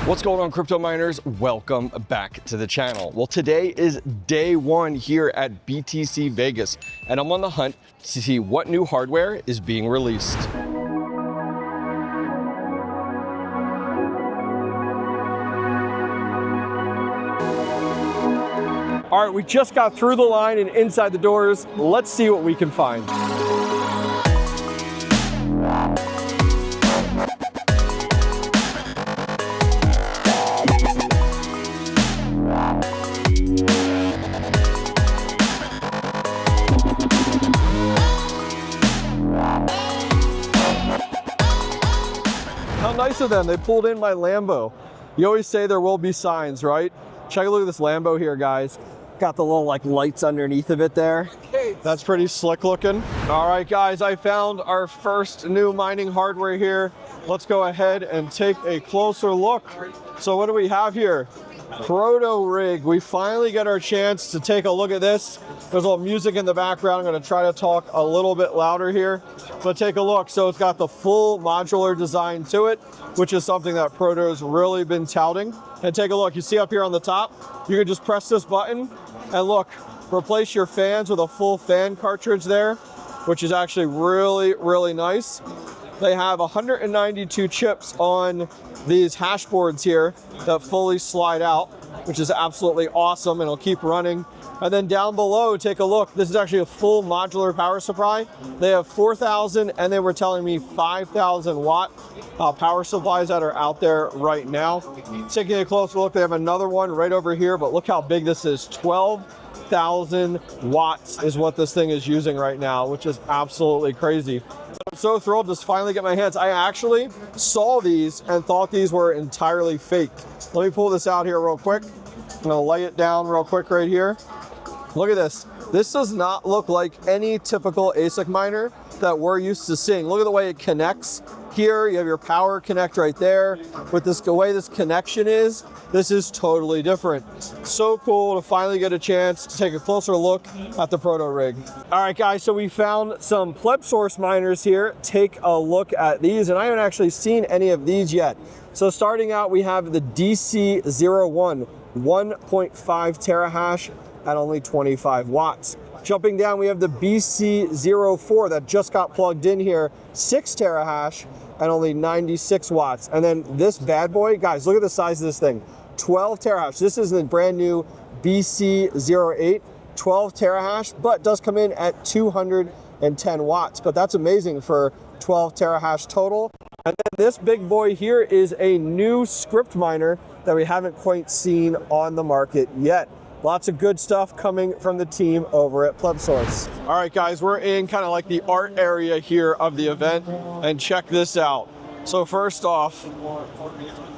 What's going on, crypto miners? Welcome back to the channel. Well, today is day one here at BTC Vegas, and I'm on the hunt to see what new hardware is being released. All right, we just got through the line and inside the doors. Let's see what we can find. How nice of them, they pulled in my Lambo. You always say there will be signs, right? Check a look at this Lambo here, guys. Got the little lights underneath of it there. That's pretty slick looking. All right, guys, I found our first new mining hardware here. Let's go ahead and take a closer look. So what do we have here? Proto rig. We finally get our chance to take a look at this. There's a little music in the background. I'm going to try to talk a little bit louder here, but take a look. So it's got the full modular design to it, which is something that Proto's really been touting. And take a look. You see up here on the top, you can just press this button and look, replace your fans with a full fan cartridge there, which is actually really, really nice. They have 192 chips on these hash boards here that fully slide out, which is absolutely awesome, and it'll keep running. And then down below, take a look. This is actually a full modular power supply. They have 4,000 and they were telling me 5,000 watt power supplies that are out there right now. Taking a closer look, they have another one right over here, but look how big this is. 12,000 watts is what this thing is using right now, which is absolutely crazy. I'm so thrilled to finally get my hands. I actually saw these and thought these were entirely fake. Let me pull this out here real quick. I'm gonna lay it down real quick right here. Look at this. This does not look like any typical ASIC miner that we're used to seeing. Look at the way it connects. Here, you have your power connect right there. With this, the way this connection is, this is totally different. So cool to finally get a chance to take a closer look at the Proto rig. All right, guys, so we found some pleb source miners here. Take a look at these, and I haven't actually seen any of these yet. So starting out, we have the DC01, 1.5 terahash at only 25 watts. Jumping down, we have the BC04 that just got plugged in here, 6 terahash and only 96 watts. And then this bad boy, guys, look at the size of this thing, 12 terahash. This is the brand new BC08, 12 terahash, but does come in at 210 watts. But that's amazing for 12 terahash total. And then this big boy here is a new Scrypt miner that we haven't quite seen on the market yet. Lots of good stuff coming from the team over at PlebSource. All right, guys, we're in kind of like the art area here of the event, and check this out. So first off,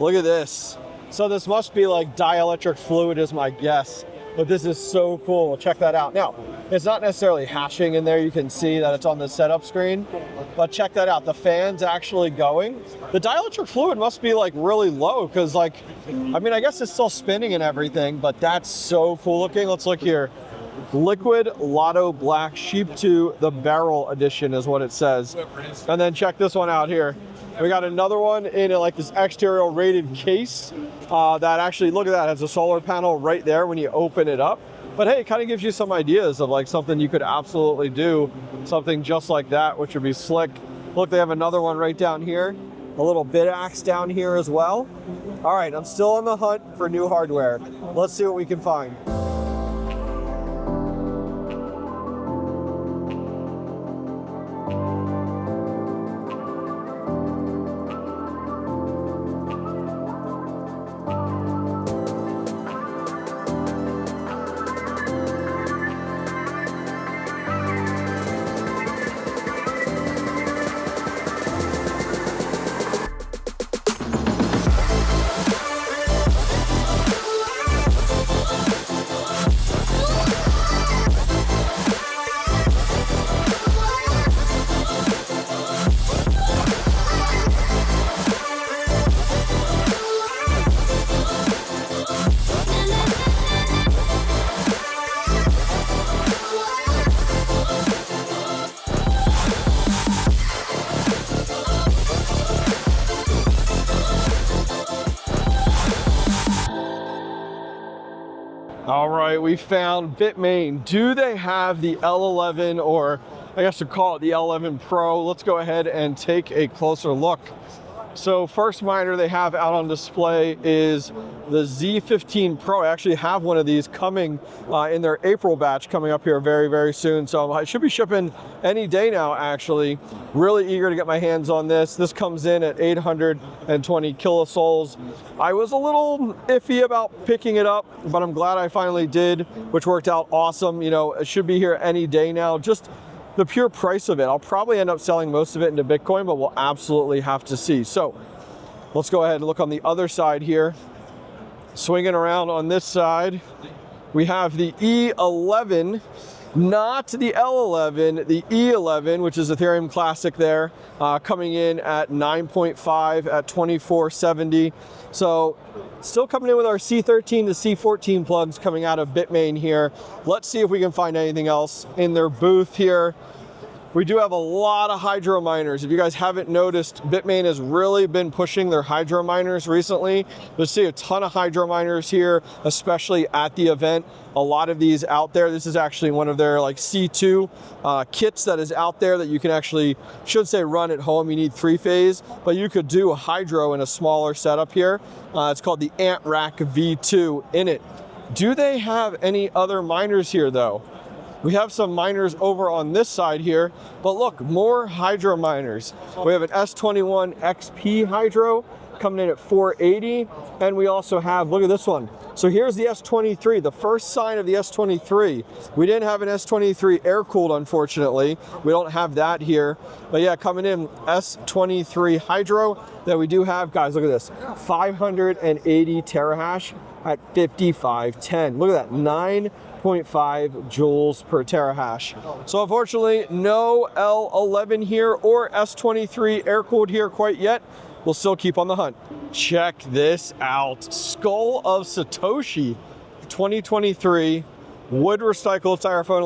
look at this. So this must be like dielectric fluid is my guess, but this is so cool. Check that out. Now, it's not necessarily hashing in there. You can see that it's on the setup screen, but check that out. The fan's actually going. The dielectric fluid must be like really low because I guess it's still spinning and everything, but that's so cool looking. Let's look here. Liquid Lotto Black Sheep 2, the barrel edition is what it says. And then check this one out here. We got another one in like this exterior rated case that actually, look at that, has a solar panel right there when you open it up. But hey, it kind of gives you some ideas of like something you could absolutely do, something just like that, which would be slick. Look, they have another one right down here, a little bit axe down here as well. All right, I'm still on the hunt for new hardware. Let's see what we can find. right, we found Bitmain. Do they have the L11, or I guess to call it the L11 Pro? Let's go ahead and take a closer look. So first miner they have out on display is the Z15 Pro. I actually have one of these coming in their April batch coming up here very, very soon. So I should be shipping any day now, actually. Really eager to get my hands on this. This comes in at 820 kilosouls. I was a little iffy about picking it up, but I'm glad I finally did, which worked out awesome. You know, it should be here any day now. Just the pure price of it. I'll probably end up selling most of it into Bitcoin, but we'll absolutely have to see. So let's go ahead and look on the other side here. Swinging around on this side, we have the E11, not the L11, the E11, which is Ethereum Classic there, coming in at 9.5 at 2470. So still coming in with our C13 to C14 plugs coming out of Bitmain here. Let's see if we can find anything else in their booth here. We do have a lot of hydro miners. If you guys haven't noticed, Bitmain has really been pushing their hydro miners recently. You'll see a ton of hydro miners here, especially at the event. A lot of these out there. This is actually one of their like C2 kits that is out there that you can actually, should say run at home. You need 3-phase, but you could do a hydro in a smaller setup here. It's called the Ant Rack V2 in it. Do they have any other miners here though? We have some miners over on this side here, but look, more hydro miners. We have an S21 XP hydro coming in at 480, and we also have, look at this one. So here's the S23, the first sign of the S23. We didn't have an S23 air-cooled, unfortunately. We don't have that here, but yeah, coming in S23 hydro that we do have. Guys, look at this, 580 terahash at 5510. Look at that, 9.5 joules per terahash. So unfortunately, no L11 here or S23 air-cooled here quite yet. We'll still keep on the hunt. Check this out. Skull of Satoshi 2023 wood recycled styrofoam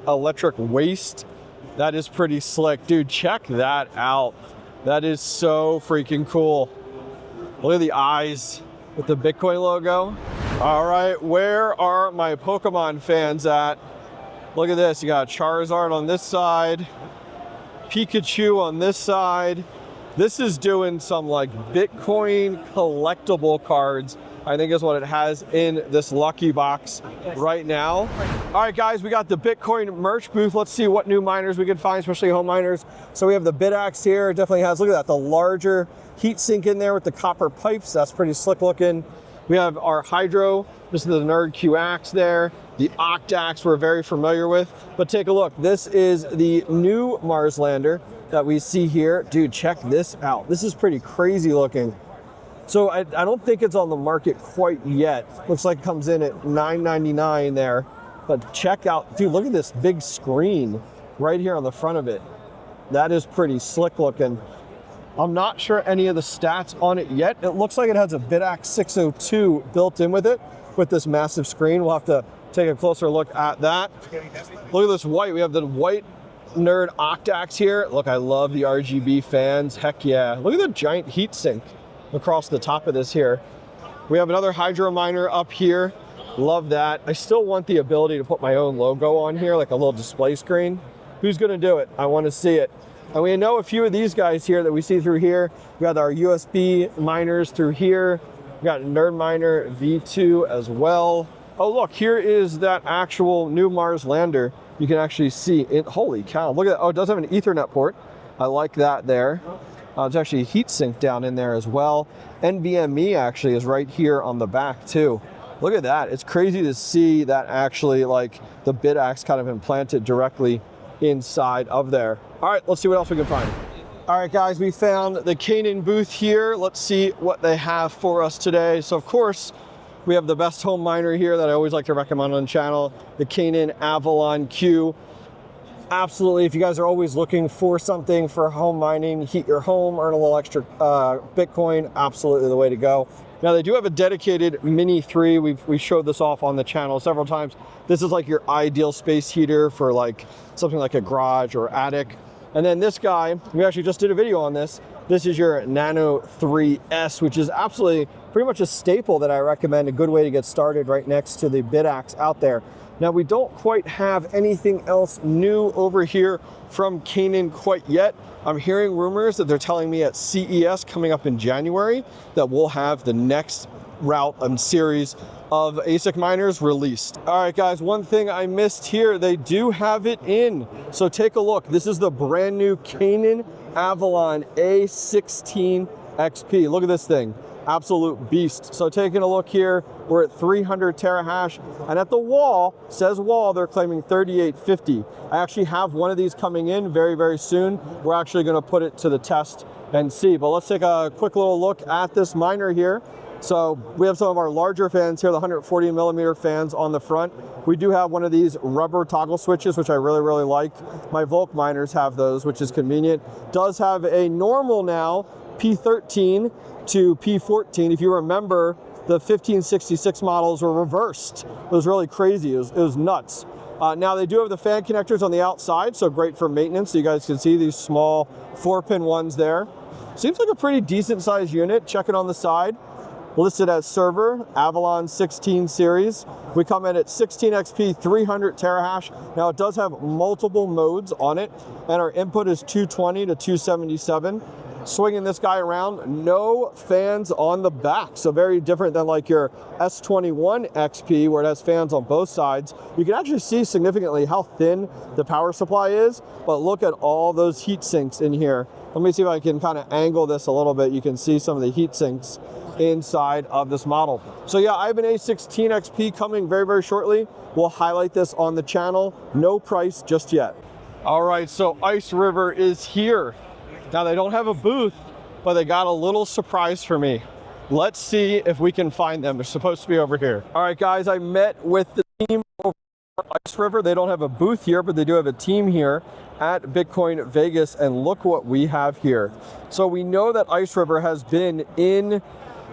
electric waste. That is pretty slick. Dude, check that out. That is so freaking cool. Look at the eyes with the Bitcoin logo. All right, where are my Pokemon fans at? Look at this, you got Charizard on this side, Pikachu on this side. This is doing some like Bitcoin collectible cards, I think is what it has in this lucky box right now. All right, guys, we got the Bitcoin merch booth. Let's see what new miners we can find, especially home miners. So we have the BitAxe here. It definitely has, look at that, the larger heat sink in there with the copper pipes. That's pretty slick looking. We have our Hydro. This is the Nerd QAxe there. The Octaxe we're very familiar with. But take a look. This is the new Mars lander that we see here. Dude, check this out. This is pretty crazy looking. So I don't think it's on the market quite yet. Looks like it comes in at $9.99 there. But check out, dude, look at this big screen right here on the front of it. That is pretty slick looking. I'm not sure any of the stats on it yet. It looks like it has a BitAxe 602 built in with it, with this massive screen. We'll have to take a closer look at that. Look at this white. We have the white Nerd Octaxe here. Look, I love the RGB fans. Heck yeah. Look at the giant heat sink across the top of this here. We have another Hydro miner up here. Love that. I still want the ability to put my own logo on here, like a little display screen. Who's gonna do it? I wanna see it. And we know a few of these guys here that we see through here. We got our USB miners through here. We got Nerd Miner V2 as well. Oh look, here is that actual new Mars lander. You can actually see it. Holy cow, look at that. Oh, it does have an Ethernet port. I like that there. There's actually a heat sink down in there as well. NVMe actually is right here on the back too. Look at that. It's crazy to see that actually, like, the BitAxe kind of implanted directly inside of there. All right, let's see what else we can find. All right, guys, we found the Canaan booth here. Let's see what they have for us today. So, of course, we have the best home miner here that I always like to recommend on the channel, the Canaan Avalon Q. Absolutely, if you guys are always looking for something for home mining, heat your home, earn a little extra Bitcoin, absolutely the way to go. Now, they do have a dedicated Mini 3. We showed this off on the channel several times. This is like your ideal space heater for like something like a garage or attic. And then this guy, we actually just did a video on this. This is your Nano 3S, which is absolutely pretty much a staple that I recommend, a good way to get started right next to the BitAxe out there. Now, we don't quite have anything else new over here from Canaan quite yet. I'm hearing rumors that they're telling me at CES coming up in January that we'll have the next route and series of ASIC miners released. All right, guys, one thing I missed here, they do have it in. So take a look. This is the brand new Canaan Avalon A16 XP. Look at this thing. Absolute beast. So taking a look here, we're at 300 terahash, and at the wall, says wall, they're claiming 3850. I actually have one of these coming in very, very soon. We're actually going to put it to the test and see. But let's take a quick little look at this miner here. So we have some of our larger fans here, the 140 millimeter fans on the front. We do have one of these rubber toggle switches, which I really, really like. My Volk miners have those, which is convenient. Does have a normal now P13 to P14. If you remember, the 1566 models were reversed. It was really crazy. It was nuts. Now they do have the fan connectors on the outside, so great for maintenance. So you guys can see these small 4-pin ones there. Seems like a pretty decent sized unit. Check it on the side. Listed as server, Avalon 16 series. We come in at 16 XP, 300 terahash. Now it does have multiple modes on it, and our input is 220 to 277. Swinging this guy around, no fans on the back. So very different than like your S21 XP where it has fans on both sides. You can actually see significantly how thin the power supply is, but look at all those heat sinks in here. Let me see if I can kind of angle this a little bit. You can see some of the heat sinks inside of this model. So yeah, I have an A16 XP coming very, very shortly. We'll highlight this on the channel. No price just yet. All right, so Iceriver is here. Now they don't have a booth, but they got a little surprise for me. Let's see if we can find them. They're supposed to be over here. All right, guys, I met with the team over at Iceriver. They don't have a booth here, but they do have a team here at Bitcoin Vegas, and look what we have here. So we know that Iceriver has been in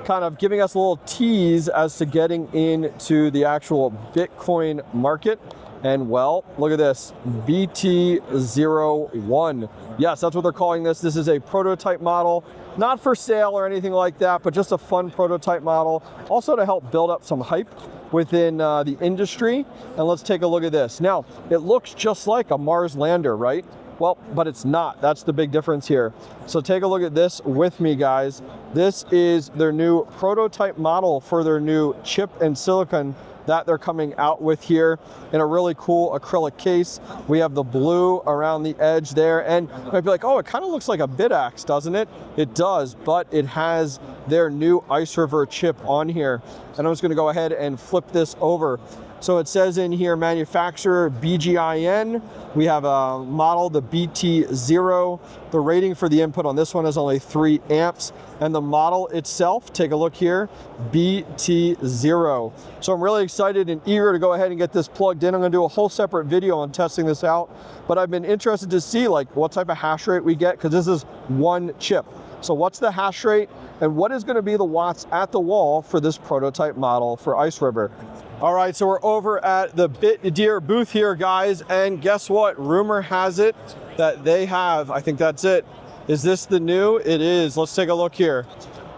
kind of giving us a little tease as to getting into the actual Bitcoin market. And well, look at this, BT01. Yes, that's what they're calling this. This is a prototype model, not for sale or anything like that, but just a fun prototype model. Also to help build up some hype within the industry. And let's take a look at this. Now, it looks just like a Mars lander, right? Well, but it's not. That's the big difference here. So take a look at this with me, guys. This is their new prototype model for their new chip and silicon that they're coming out with here in a really cool acrylic case. We have the blue around the edge there, and you might be like, oh, it kind of looks like a BitAxe, doesn't it? It does, but it has their new Iceriver chip on here. And I'm just gonna go ahead and flip this over. So it says in here, manufacturer BGIN. We have a model, the BT0. The rating for the input on this one is only 3 amps. And the model itself, take a look here, BT0. So I'm really excited and eager to go ahead and get this plugged in. I'm gonna do a whole separate video on testing this out, but I've been interested to see like what type of hash rate we get, because this is one chip. So what's the hash rate and what is gonna be the watts at the wall for this prototype model for Iceriver? All right, so we're over at the BitDeer booth here, guys, and guess what? Rumor has it that they have, I think that's it. Is this the new? It is. Let's take a look here.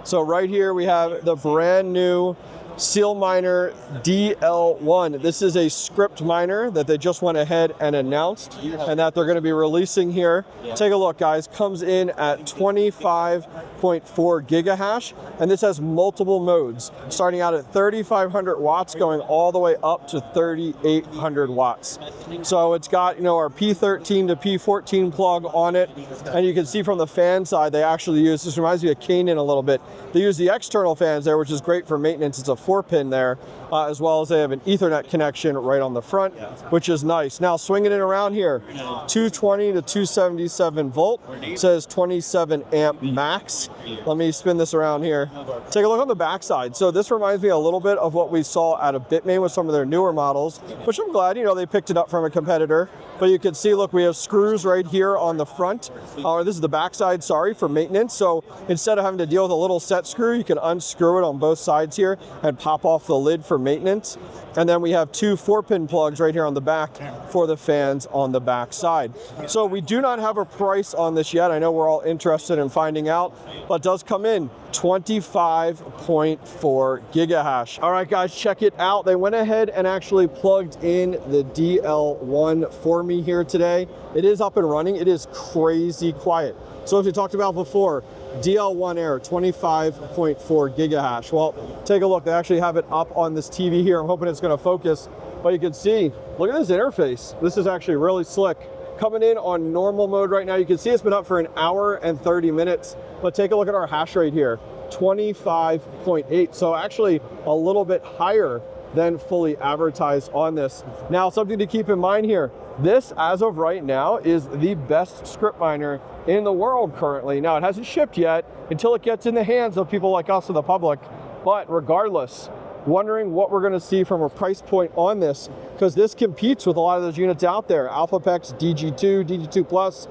So right here we have the brand new Seal Miner DL1. This is a Scrypt miner that they just went ahead and announced and that they're going to be releasing here. Take a look, guys. Comes in at 25.4 gigahash, and this has multiple modes, starting out at 3,500 watts, going all the way up to 3,800 watts. So it's got, you know, our P13 to P14 plug on it, and you can see from the fan side, they actually use, this reminds me of Canaan a little bit, they use the external fans there, which is great for maintenance. It's a 4-pin there, as well as they have an Ethernet connection right on the front, which is nice. Now swinging it around here, 220 to 277 volt, says 27 amp max. Let me spin this around here. Take a look on the backside. So this reminds me a little bit of what we saw out of Bitmain with some of their newer models, which I'm glad, you know, they picked it up from a competitor. But you can see, look, we have screws right here on the front, or this is the backside, sorry, for maintenance. So instead of having to deal with a little set screw, you can unscrew it on both sides here and and pop off the lid for maintenance. And then we have 2 4-pin plugs right here on the back for the fans on the back side. So we do not have a price on this yet. I know we're all interested in finding out, but it does come in 25.4 gigahash. All right, guys, check it out. They went ahead and actually plugged in the DL1 for me here today. It is up and running. It is crazy quiet. So as we talked about before, DL1 Air, 25.4 gigahash. Well, take a look. They actually have it up on this TV here. I'm hoping it's going to focus, but you can see, look at this interface. This is actually really slick. Coming in on normal mode right now, you can see it's been up for 1 hour and 30 minutes, but take a look at our hash rate here, 25.8. So actually a little bit higher than fully advertised on this. Now, something to keep in mind here, this, as of right now, is the best Scrypt miner in the world currently. Now, it hasn't shipped yet until it gets in the hands of people like us in the public, but regardless, wondering what we're going to see from a price point on this, because this competes with a lot of those units out there. AlphaPex, DG2, DG2 Plus,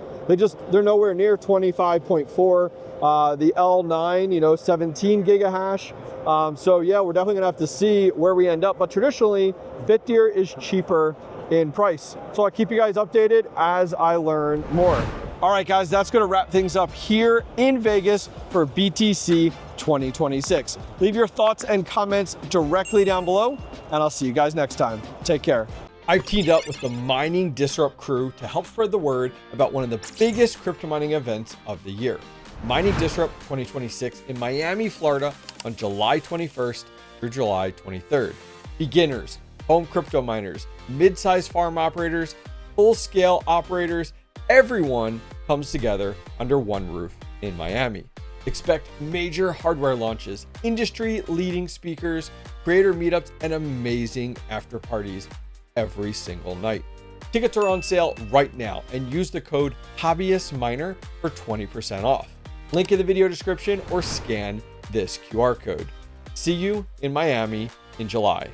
they're nowhere near 25.4. The L9, 17 gigahash. So yeah, we're definitely gonna have to see where we end up, but traditionally, Bitdeer is cheaper in price. So I'll keep you guys updated as I learn more. All right, guys, that's gonna wrap things up here in Vegas for BTC 2026. Leave your thoughts and comments directly down below, and I'll see you guys next time. Take care. I've teamed up with the Mining Disrupt crew to help spread the word about one of the biggest crypto mining events of the year, Mining Disrupt 2026 in Miami, Florida on July 21st through July 23rd. Beginners, home crypto miners, mid-sized farm operators, full-scale operators, everyone comes together under one roof in Miami. Expect major hardware launches, industry-leading speakers, creator meetups, and amazing after parties every single night. Tickets are on sale right now and use the code HOBBYISTMINER for 20% off. Link in the video description or scan this QR code. See you in Miami in July.